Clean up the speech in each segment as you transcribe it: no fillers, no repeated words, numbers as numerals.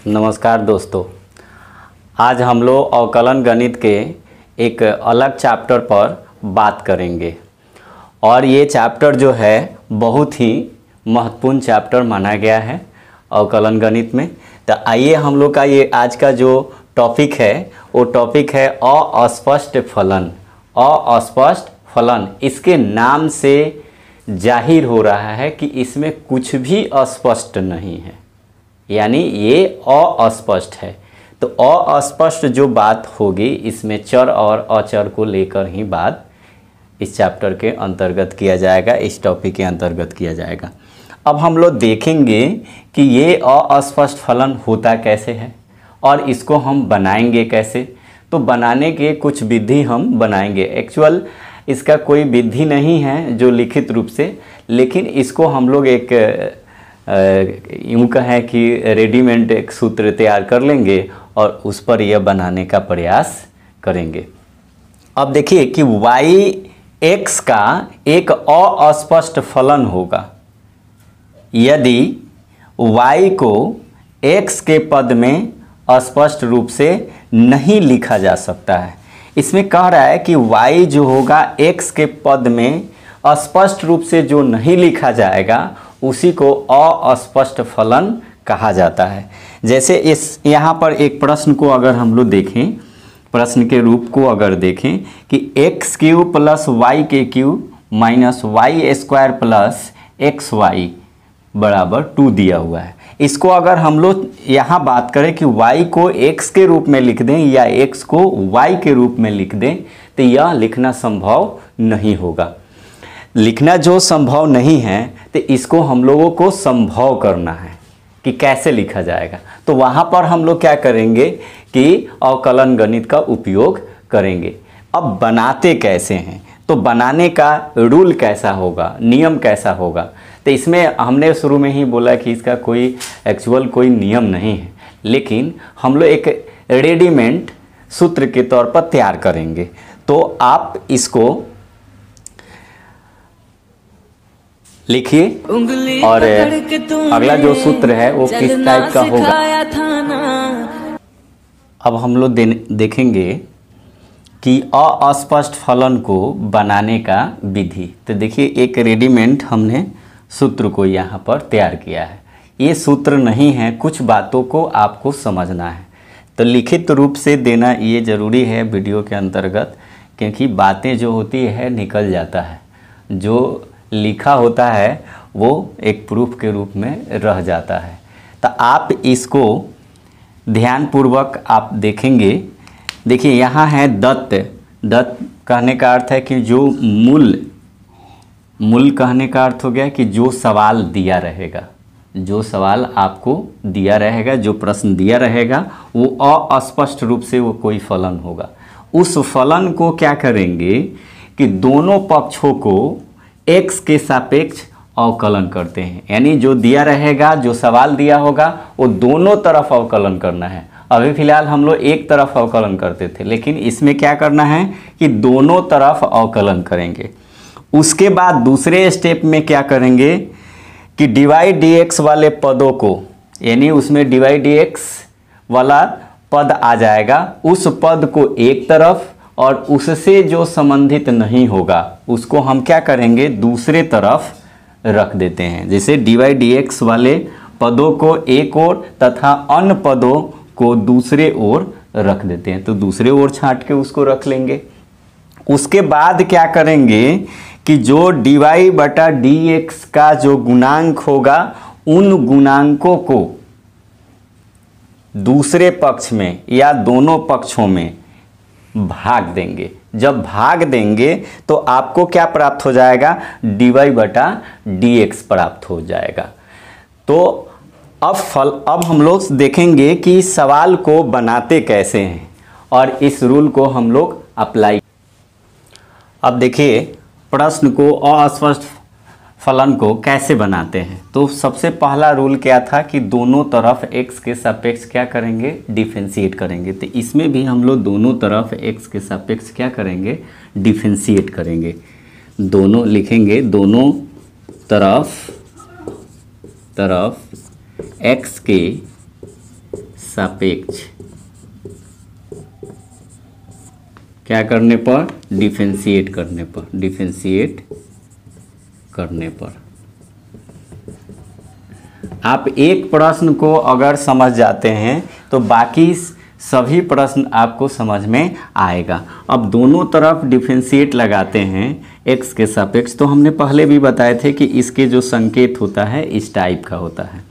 नमस्कार दोस्तों। आज हम लोग अवकलन गणित के एक अलग चैप्टर पर बात करेंगे और ये चैप्टर जो है बहुत ही महत्वपूर्ण चैप्टर माना गया है अवकलन गणित में। तो आइए हम लोग का ये आज का जो टॉपिक है वो टॉपिक है अस्पष्ट फलन। अस्पष्ट फलन, इसके नाम से जाहिर हो रहा है कि इसमें कुछ भी अस्पष्ट नहीं है, यानी ये अस्पष्ट है। तो अस्पष्ट जो बात होगी इसमें चर और अचर को लेकर ही बात इस चैप्टर के अंतर्गत किया जाएगा, इस टॉपिक के अंतर्गत किया जाएगा। अब हम लोग देखेंगे कि ये अस्पष्ट फलन होता कैसे है और इसको हम बनाएंगे कैसे। तो बनाने के कुछ विधि हम बनाएंगे। एक्चुअल इसका कोई विधि नहीं है जो लिखित रूप से, लेकिन इसको हम लोग एक यूँ कहें कि रेडीमेड एक सूत्र तैयार कर लेंगे और उस पर यह बनाने का प्रयास करेंगे। अब देखिए कि y(x) का एक अस्पष्ट फलन होगा यदि y को x के पद में स्पष्ट रूप से नहीं लिखा जा सकता है। इसमें कह रहा है कि y जो होगा x के पद में स्पष्ट रूप से जो नहीं लिखा जाएगा उसी को अस्पष्ट फलन कहा जाता है। जैसे इस यहाँ पर एक प्रश्न को अगर हम लोग देखें, प्रश्न के रूप को अगर देखें कि x³ + y³ - y² + xy = 2 दिया हुआ है। इसको अगर हम लोग यहाँ बात करें कि y को x के रूप में लिख दें या x को y के रूप में लिख दें तो यह लिखना संभव नहीं होगा। लिखना जो संभव नहीं है तो इसको हम लोगों को संभव करना है कि कैसे लिखा जाएगा। तो वहाँ पर हम लोग क्या करेंगे कि अवकलन गणित का उपयोग करेंगे। अब बनाते कैसे हैं, तो बनाने का रूल कैसा होगा, नियम कैसा होगा। तो इसमें हमने शुरू में ही बोला कि इसका कोई एक्चुअल कोई नियम नहीं है, लेकिन हम लोग एक रेडीमेड सूत्र के तौर पर तैयार करेंगे। तो आप इसको लिखिए और अगला जो सूत्र है वो किस टाइप का होगा अब हम लोग देखेंगे कि अस्पष्ट फलन को बनाने का विधि। तो देखिए एक रेडीमेड हमने सूत्र को यहाँ पर तैयार किया है। ये सूत्र नहीं है, कुछ बातों को आपको समझना है तो लिखित रूप से देना ये ज़रूरी है वीडियो के अंतर्गत, क्योंकि बातें जो होती है निकल जाता है, जो लिखा होता है वो एक प्रूफ के रूप में रह जाता है। तो आप इसको ध्यानपूर्वक आप देखेंगे। देखिए यहाँ है दत्त। दत्त कहने का अर्थ है कि जो मूल कहने का अर्थ हो गया कि जो सवाल दिया रहेगा, जो सवाल आपको दिया रहेगा, जो प्रश्न दिया रहेगा वो अस्पष्ट रूप से वो कोई फलन होगा। उस फलन को क्या करेंगे कि दोनों पक्षों को x के सापेक्ष अवकलन करते हैं, यानी जो दिया रहेगा, जो सवाल दिया होगा वो दोनों तरफ अवकलन करना है। अभी फिलहाल हम लोग एक तरफ अवकलन करते थे, लेकिन इसमें क्या करना है कि दोनों तरफ अवकलन करेंगे। उसके बाद दूसरे स्टेप में क्या करेंगे कि dy/dx वाले पदों को, यानी उसमें dy/dx वाला पद आ जाएगा, उस पद को एक तरफ और उससे जो संबंधित नहीं होगा उसको हम क्या करेंगे दूसरे तरफ रख देते हैं। जैसे dy/dx वाले पदों को एक ओर तथा अन्य पदों को दूसरे ओर रख देते हैं, तो दूसरे ओर छांट के उसको रख लेंगे। उसके बाद क्या करेंगे कि जो dy/dx का जो गुणांक होगा उन गुणांकों को दूसरे पक्ष में या दोनों पक्षों में भाग देंगे। जब भाग देंगे तो आपको क्या प्राप्त हो जाएगा, dy/dx प्राप्त हो जाएगा। तो अब हम लोग देखेंगे कि सवाल को बनाते कैसे हैं और इस रूल को हम लोग अप्लाई। अब देखिए प्रश्न को अस्पष्ट फलन को कैसे बनाते हैं। तो सबसे पहला रूल क्या था कि दोनों तरफ x के सापेक्ष क्या करेंगे, डिफरेंशिएट करेंगे। तो इसमें भी हम लोग दोनों तरफ x के सापेक्ष क्या करेंगे, डिफरेंशिएट करेंगे। दोनों लिखेंगे, दोनों तरफ x के सापेक्ष क्या करने पर, डिफरेंशिएट करने पर आप एक प्रश्न को अगर समझ जाते हैं तो बाकी सभी प्रश्न आपको समझ में आएगा। अब दोनों तरफ डिफरेंशिएट लगाते हैं x के सापेक्ष, तो हमने पहले भी बताए थे कि इसके जो संकेत होता है इस टाइप का होता है,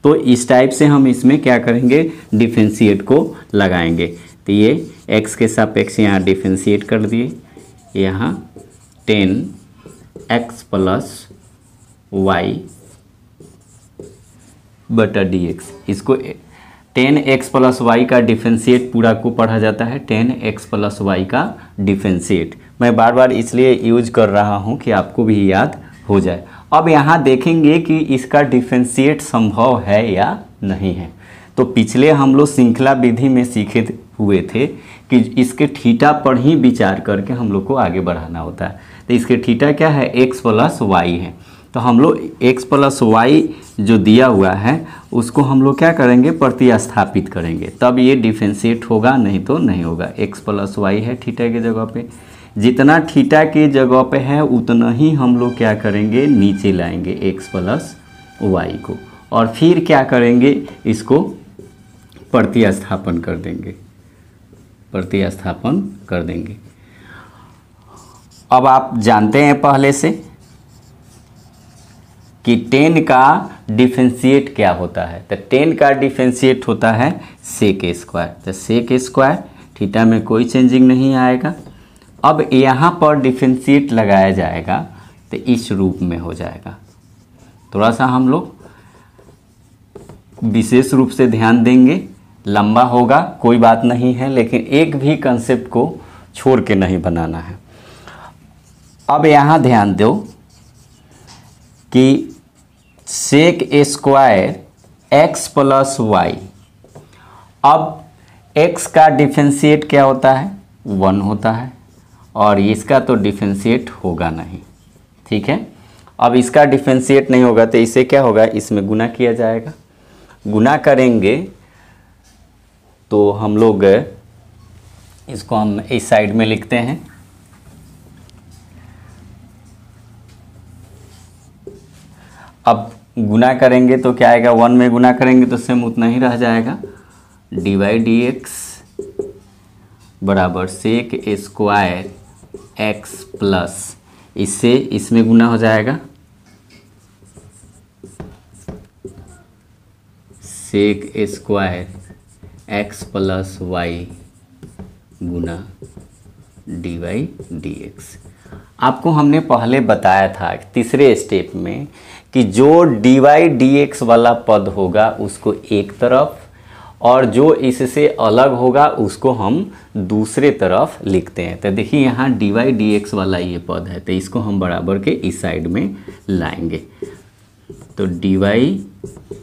तो इस टाइप से हम इसमें क्या करेंगे, डिफरेंशिएट को लगाएंगे। तो ये x के सापेक्ष यहाँ डिफरेंशिएट कर दिए, यहाँ 10x प्लस वाई बटा dx, इसको 10x प्लस वाई का डिफरेंशिएट पूरा को पढ़ा जाता है 10x प्लस वाई का डिफरेंशिएट। मैं बार बार इसलिए यूज कर रहा हूँ कि आपको भी याद हो जाए। अब यहाँ देखेंगे कि इसका डिफरेंशिएट संभव है या नहीं है। तो पिछले हम लोग श्रृंखला विधि में सीखे हुए थे कि इसके थीटा पर ही विचार करके हम लोग को आगे बढ़ाना होता है। तो इसके थीटा क्या है, x प्लस वाई है। तो हम लोग x प्लस वाई जो दिया हुआ है उसको हम लोग क्या करेंगे, प्रतिस्थापित करेंगे, तब ये डिफरेंशिएट होगा, नहीं तो नहीं होगा। x प्लस वाई है थीटा की जगह पे, जितना थीटा की जगह पे है उतना ही हम लोग क्या करेंगे, नीचे लाएंगे x प्लस वाई को, और फिर क्या करेंगे, इसको प्रतिस्थापन कर देंगे। अब आप जानते हैं पहले से कि 10 का डिफरेंशिएट क्या होता है। तो 10 का डिफरेंशिएट होता है सेक स्क्वायर। तो सेक स्क्वायर थीटा में कोई चेंजिंग नहीं आएगा। अब यहाँ पर डिफरेंशिएट लगाया जाएगा तो इस रूप में हो जाएगा। थोड़ा सा हम लोग विशेष रूप से ध्यान देंगे, लंबा होगा कोई बात नहीं है, लेकिन एक भी कंसेप्ट को छोड़ के नहीं बनाना है। अब यहाँ ध्यान दो कि sec square x plus y, अब x का डिफरेंशिएट क्या होता है, 1 होता है, और इसका तो डिफरेंशिएट होगा नहीं, ठीक है। अब इसका डिफरेंशिएट नहीं होगा तो इसे क्या होगा, इसमें गुना किया जाएगा। गुना करेंगे तो हम लोग इसको हम इस साइड में लिखते हैं, अब गुना करेंगे तो क्या आएगा, 1 में गुना करेंगे तो सेम उतना ही रह जाएगा, dy dx बराबर सेक स्क्वायर x प्लस, इससे इसमें गुना हो जाएगा, sec square x plus y गुना dy dx। आपको हमने पहले बताया था तीसरे स्टेप में कि जो dy dx वाला पद होगा उसको एक तरफ, और जो इससे अलग होगा उसको हम दूसरे तरफ लिखते हैं। तो देखिए यहाँ dy dx वाला ये पद है, तो इसको हम बराबर के इस साइड में लाएंगे। तो dy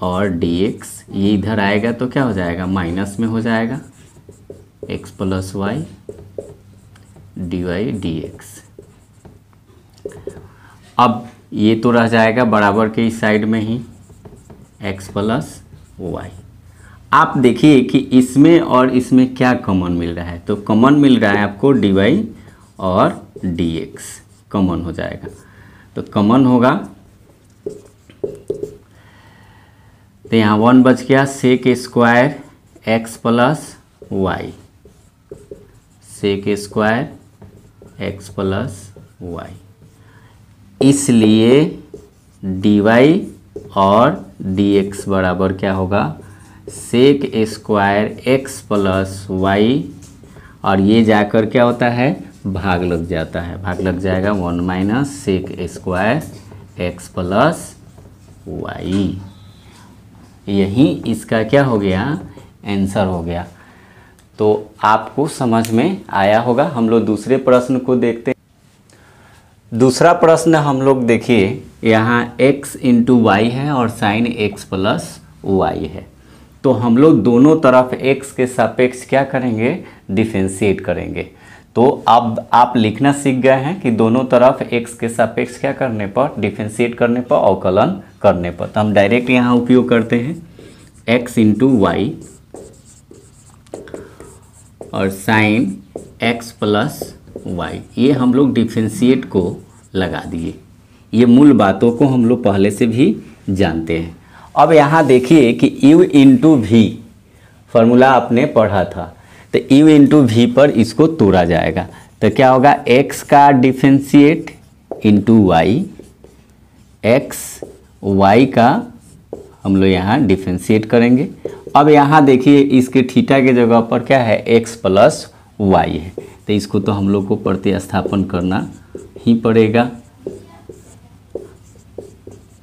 और dx ये इधर आएगा तो क्या हो जाएगा, माइनस में हो जाएगा, x plus y dy dx। अब ये तो रह जाएगा बराबर के इस साइड में ही x प्लस वाई। आप देखिए कि इसमें और इसमें क्या कॉमन मिल रहा है, तो कॉमन मिल रहा है आपको dy और dx कॉमन हो जाएगा। तो कॉमन होगा तो यहाँ 1 बच गया, sec square x plus y, sec square x plus y, इसलिए dy और dx बराबर क्या होगा, sec square x plus y, और ये जाकर क्या होता है, भाग लग जाता है, भाग लग जाएगा 1 minus sec square x plus y. यही इसका क्या हो गया, आंसर हो गया। तो आपको समझ में आया होगा। हम लोग दूसरे प्रश्न को देखते हैं। दूसरा प्रश्न हम लोग देखिए, यहाँ x इंटू वाई है और साइन x प्लस वाई है। तो हम लोग दोनों तरफ x के सापेक्ष क्या करेंगे, डिफरेंशिएट करेंगे। तो अब आप लिखना सीख गए हैं कि दोनों तरफ x के सापेक्ष क्या करने पर, डिफरेंशिएट करने पर, अवकलन करने पर। तो हम डायरेक्ट यहाँ उपयोग करते हैं x इंटू वाई और साइन एक्स प्लस वाई, ये हम लोग डिफरेंशिएट को लगा दिए। ये मूल बातों को हम लोग पहले से भी जानते हैं। अब यहाँ देखिए कि u इंटू वी फार्मूला आपने पढ़ा था, तो u इंटू वी पर इसको तोड़ा जाएगा, तो क्या होगा x का differentiate into y, x y का हम लोग यहाँ डिफरेंशिएट करेंगे। अब यहाँ देखिए इसके थीटा के जगह पर क्या है x प्लस वाई है, तो इसको तो हम लोग को प्रतिस्थापन करना ही पड़ेगा,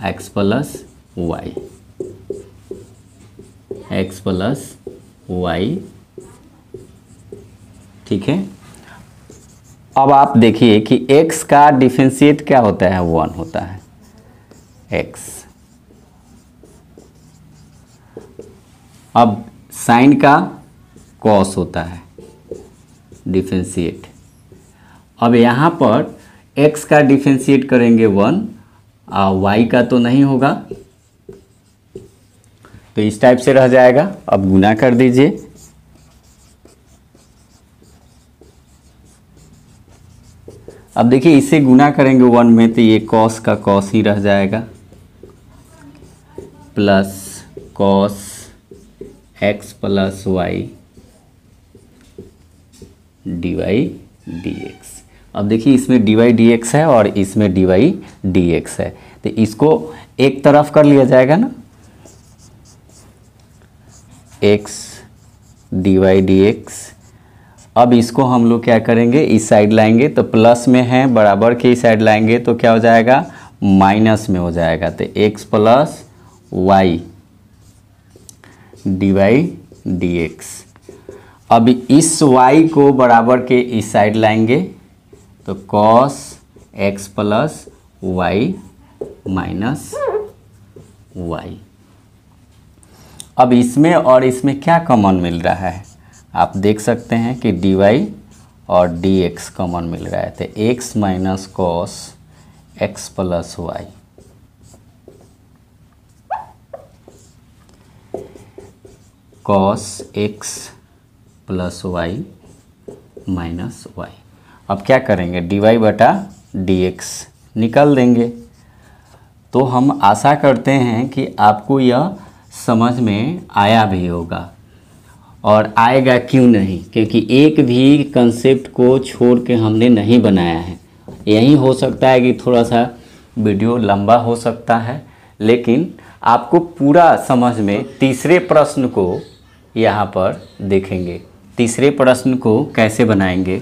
x plus y, x plus y, ठीक है। अब आप देखिए कि x का डिफरेंशिएट क्या होता है, 1 होता है x। अब साइन का कॉस होता है डिफरेंशिएट। अब यहाँ पर x का डिफरेंशिएट करेंगे 1 और y का तो नहीं होगा, तो इस टाइप से रह जाएगा। अब गुना कर दीजिए, अब देखिए इसे गुना करेंगे 1 में तो ये कॉस का कॉस ही रह जाएगा, plus cos x plus y d y d x. अब देखिए इसमें डी वाई डी एक्स है और इसमें डी वाई डी एक्स है, तो इसको एक तरफ कर लिया जाएगा ना, x d y d x. अब इसको हम लोग क्या करेंगे, इस साइड लाएंगे तो प्लस में है, बराबर के इस साइड लाएंगे तो क्या हो जाएगा माइनस में हो जाएगा, तो x plus y d y d x. अब इस y को बराबर के इस साइड लाएंगे तो cos x plus y minus y. अब इसमें और इसमें क्या कॉमन मिल रहा है, आप देख सकते हैं कि dy और dx कॉमन मिल रहा है, तो x minus cos x plus y. Cos x plus y minus y. अब क्या करेंगे, dy बटा dx निकाल देंगे। तो हम आशा करते हैं कि आपको यह समझ में आया भी होगा, और आएगा क्यों नहीं, क्योंकि एक भी कंसेप्ट को छोड़ के हमने नहीं बनाया है। यही हो सकता है कि थोड़ा सा वीडियो लंबा हो सकता है, लेकिन आपको पूरा समझ में तीसरे प्रश्न को यहाँ पर देखेंगे। तीसरे प्रश्न को कैसे बनाएंगे,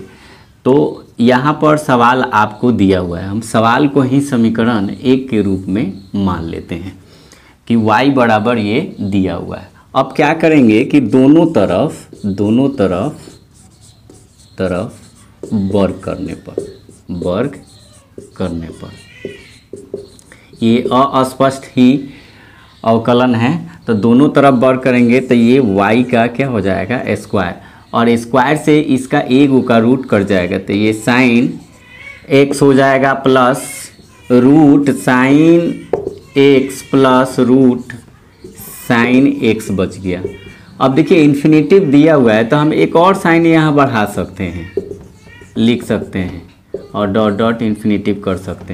तो यहाँ पर सवाल आपको दिया हुआ है, हम सवाल को ही समीकरण 1 के रूप में मान लेते हैं कि y बराबर ये दिया हुआ है। अब क्या करेंगे कि दोनों तरफ वर्ग करने पर ये अस्पष्ट ही अवकलन है, तो दोनों तरफ वर्ग करेंगे तो ये y का क्या हो जाएगा स्क्वायर, और स्क्वायर से इसका एक का रूट कट जाएगा, तो ये साइन x हो जाएगा plus root sine x plus root sine x बच गया। अब देखिए इन्फिनेटिव दिया हुआ है तो हम एक और साइन यहाँ बढ़ा सकते हैं, लिख सकते हैं और डॉट डॉट इन्फिनेटिव कर सकते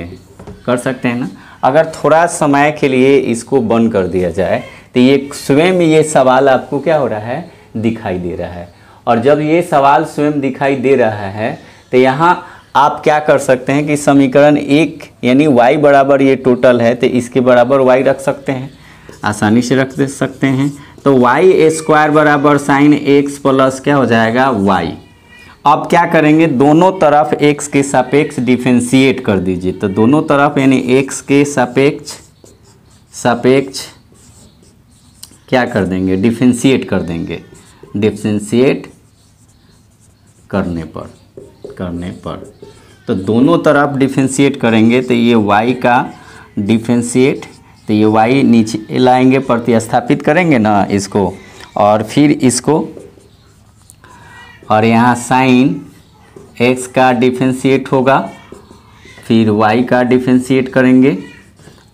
हैं ना। अगर थोड़ा समय के लिए इसको बंद कर दिया जाए तो ये स्वयं ये सवाल आपको क्या हो रहा है, दिखाई दे रहा है। और जब ये सवाल स्वयं दिखाई दे रहा है तो यहाँ आप क्या कर सकते हैं कि समीकरण 1 यानी y बराबर ये टोटल है तो इसके बराबर y रख सकते हैं, आसानी से रख दे सकते हैं। तो y स्क्वायर बराबर साइन x प्लस क्या हो जाएगा y। अब क्या करेंगे, दोनों तरफ x के सापेक्ष डिफरेंशिएट कर दीजिए, तो दोनों तरफ यानी x के सापेक्ष क्या कर देंगे, डिफरेंशिएट कर देंगे। डिफरेंशिएट करने पर तो दोनों तरफ डिफरेंशिएट करेंगे तो ये y का डिफरेंशिएट, तो ये y नीचे लाएंगे, प्रतिस्थापित करेंगे ना इसको, और फिर इसको, और यहाँ साइन x का डिफरेंशिएट होगा, फिर y का डिफरेंशिएट करेंगे।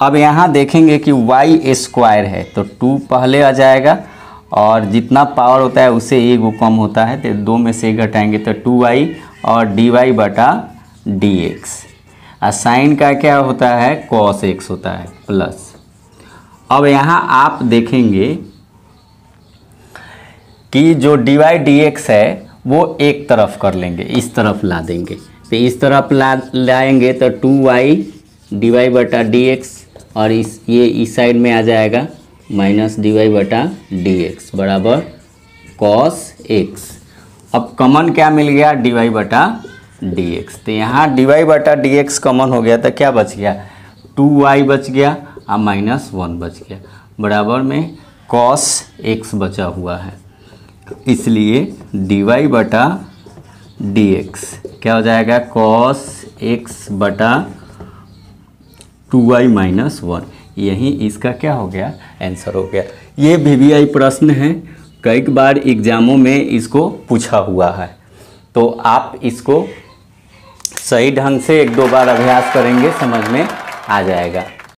अब यहाँ देखेंगे कि y स्क्वायर है तो 2 पहले आ जाएगा और जितना पावर होता है उससे एक वो कम होता है, तो 2 में से घटाएंगे तो 2y और dy बटा dx। और साइन का क्या होता है, cos x होता है प्लस। अब यहाँ आप देखेंगे कि जो dy dx है वो एक तरफ कर लेंगे, इस तरफ ला देंगे, तो इस तरफ लाएंगे तो 2y dy बटा dx और ये इस साइड में आ जाएगा माइनस dy बटा dx बराबर cos x। अब कॉमन क्या मिल गया, dy बटा dx, तो यहाँ dy बटा dx कॉमन हो गया तो क्या बच गया, 2y बच गया और -1 बच गया, बराबर में cos x बचा हुआ है। इसलिए dy बटा dx क्या हो जाएगा, cos x बटा 2y माइनस 1। यही इसका क्या हो गया, आंसर हो गया। ये VBI प्रश्न है, कई बार एग्जामों में इसको पूछा हुआ है, तो आप इसको सही ढंग से 1-2 बार अभ्यास करेंगे, समझ में आ जाएगा।